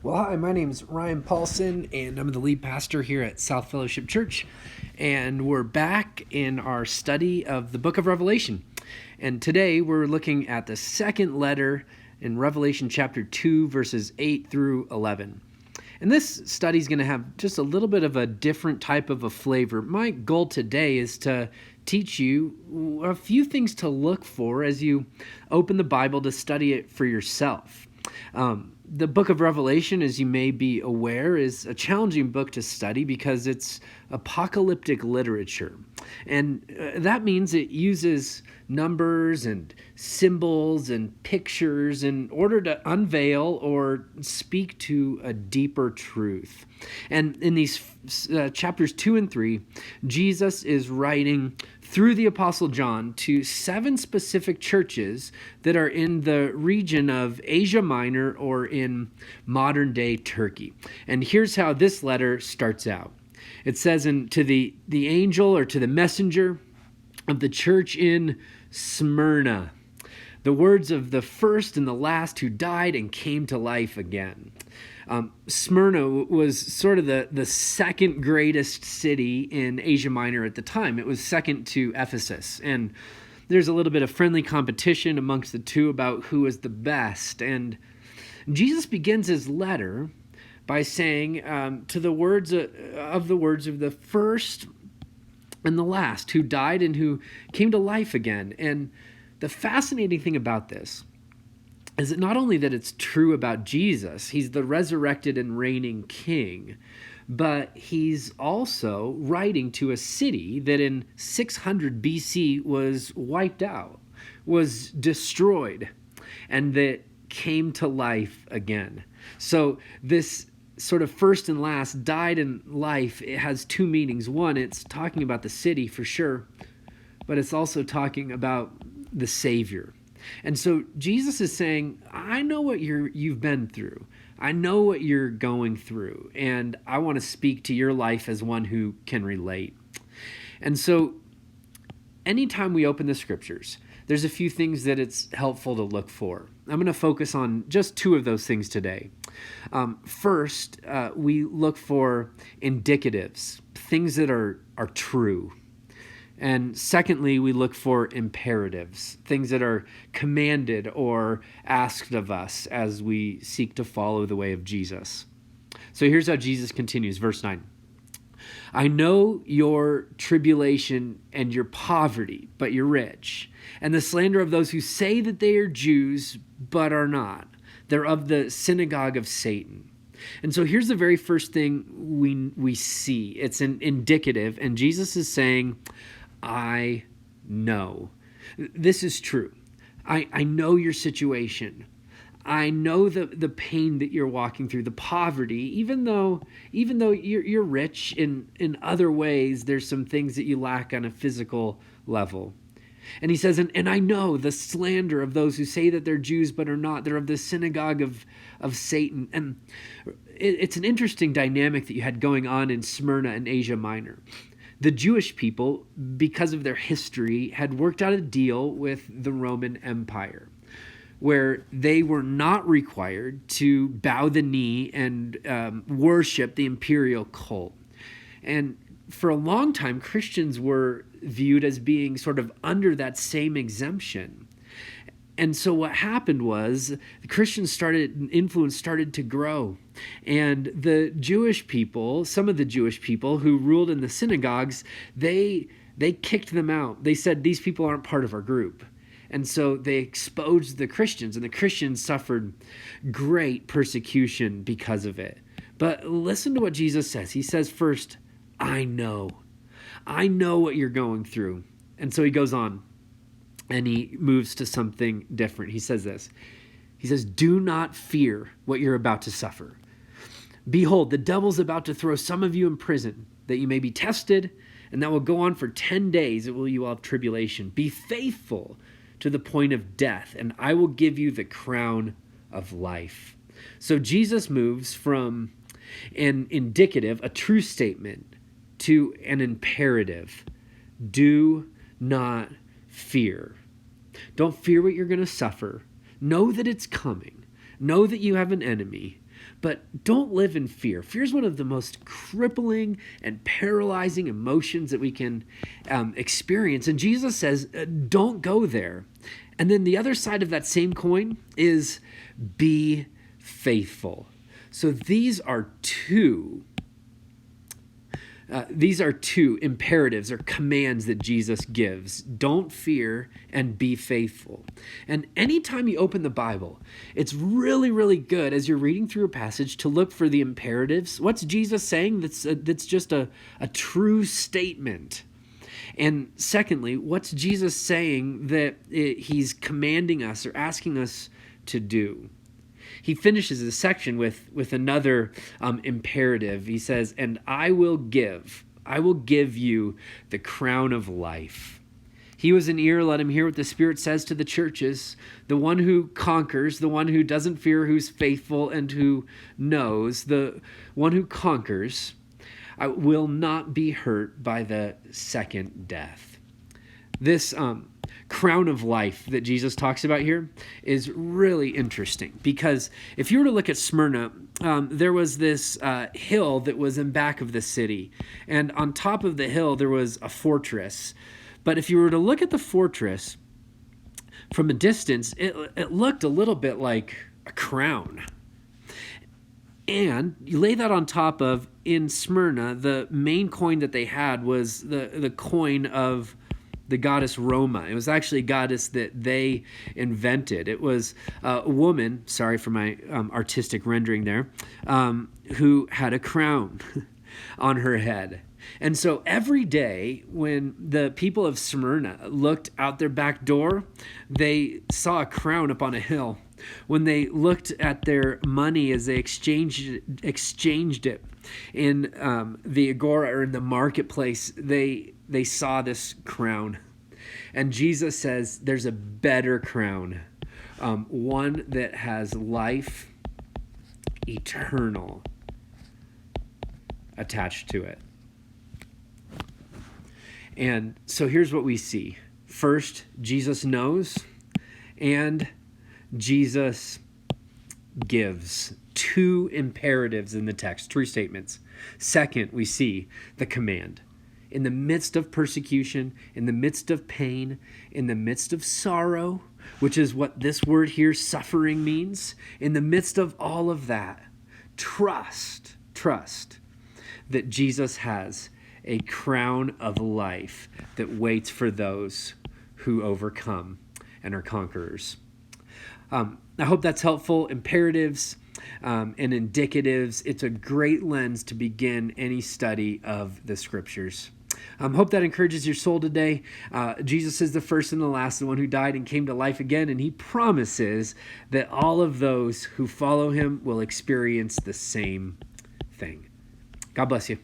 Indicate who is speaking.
Speaker 1: Well, hi, my name's Ryan Paulson, and I'm the lead pastor here at South Fellowship Church. And we're back in our study of the book of Revelation. And today we're looking at the second letter in Revelation chapter 2, verses 8 through 11. And this study is going to have just a little bit of a different type of a flavor. My goal today is to teach you a few things to look for as you open the Bible to study it for yourself. The book of Revelation, as you may be aware, is a challenging book to study because it's apocalyptic literature. And that means it uses numbers and symbols and pictures in order to unveil or speak to a deeper truth. And in these chapters 2 and 3, Jesus is writing through the Apostle John to 7 specific churches that are in the region of Asia Minor or in modern-day Turkey. And here's how this letter starts out. It says, to the angel or to the messenger of the church in Smyrna, the words of the first and the last who died and came to life again. Smyrna was sort of the second greatest city in Asia Minor at the time. It was second to Ephesus. And there's a little bit of friendly competition amongst the two about who is the best. And Jesus begins his letter by saying to the words of the first and the last who died and who came to life again. And the fascinating thing about this is it not only that it's true about Jesus, he's the resurrected and reigning king, but he's also writing to a city that in 600 BC was wiped out, was destroyed, and that came to life again. So this sort of first and last, died in life, it has two meanings. One, it's talking about the city for sure, but it's also talking about the Savior. And so Jesus is saying, I know what you've been through. I know what you're going through, and I want to speak to your life as one who can relate. And so anytime we open the scriptures, there's a few things that it's helpful to look for. I'm going to focus on just 2 of those things today. First, we look for indicatives, things that are true. And secondly, we look for imperatives, things that are commanded or asked of us as we seek to follow the way of Jesus. So here's how Jesus continues, verse 9. I know your tribulation and your poverty, but you're rich, and the slander of those who say that they are Jews, but are not. They're of the synagogue of Satan. And so here's the very first thing we see. It's an indicative, and Jesus is saying, I know. This is true. I know your situation. I know the pain that you're walking through, the poverty, even though you're rich in other ways, there's some things that you lack on a physical level. And he says, and I know the slander of those who say that they're Jews but are not. They're of the synagogue of Satan. And it's an interesting dynamic that you had going on in Smyrna and Asia Minor. The Jewish people, because of their history, had worked out a deal with the Roman Empire, where they were not required to bow the knee and worship the imperial cult. And for a long time, Christians were viewed as being sort of under that same exemption. And so what happened was the Christians influence started to grow. And the Jewish people, some of the Jewish people who ruled in the synagogues, they kicked them out. They said, these people aren't part of our group. And so they exposed the Christians, and the Christians suffered great persecution because of it. But listen to what Jesus says. He says first, I know what you're going through. And so he goes on. And he moves to something different. He says this. He says, do not fear what you're about to suffer. Behold, the devil's about to throw some of you in prison, that you may be tested, and that will go on for 10 days. You will have tribulation. Be faithful to the point of death, and I will give you the crown of life. So Jesus moves from an indicative, a true statement, to an imperative. Do not fear. Don't fear what you're going to suffer. Know that it's coming. Know that you have an enemy. But don't live in fear. Fear is one of the most crippling and paralyzing emotions that we can experience. And Jesus says, don't go there. And then the other side of that same coin is be faithful. So these are two imperatives or commands that Jesus gives. Don't fear and be faithful. And anytime you open the Bible, it's really, really good as you're reading through a passage to look for the imperatives. What's Jesus saying that's just a true statement? And secondly, what's Jesus saying that he's commanding us or asking us to do? He finishes this section with another imperative. He says, and I will give you the crown of life. He was an ear, let him hear what the Spirit says to the churches. The one who conquers, the one who doesn't fear, who's faithful and who knows, the one who conquers, will not be hurt by the second death. This crown of life that Jesus talks about here is really interesting, because if you were to look at Smyrna, there was this hill that was in back of the city, and on top of the hill there was a fortress. But if you were to look at the fortress from a distance, it looked a little bit like a crown. And you lay that on top of, in Smyrna, the main coin that they had was the coin of the goddess Roma. It was actually a goddess that they invented. It was a woman, sorry for my artistic rendering there, who had a crown on her head. And so every day when the people of Smyrna looked out their back door, they saw a crown up on a hill. When they looked at their money as they exchanged it in the agora or in the marketplace, they saw this crown. And Jesus says there's a better crown, one that has life eternal attached to it. And so here's what we see. First, Jesus knows, and Jesus gives. Two imperatives in the text, true statements. Second, we see the command. In the midst of persecution, in the midst of pain, in the midst of sorrow, which is what this word here, suffering, means, in the midst of all of that, trust that Jesus has a crown of life that waits for those who overcome and are conquerors. I hope that's helpful. Imperatives and indicatives. It's a great lens to begin any study of the Scriptures. Hope that encourages your soul today. Jesus is the first and the last, the one who died and came to life again, and he promises that all of those who follow him will experience the same thing. God bless you.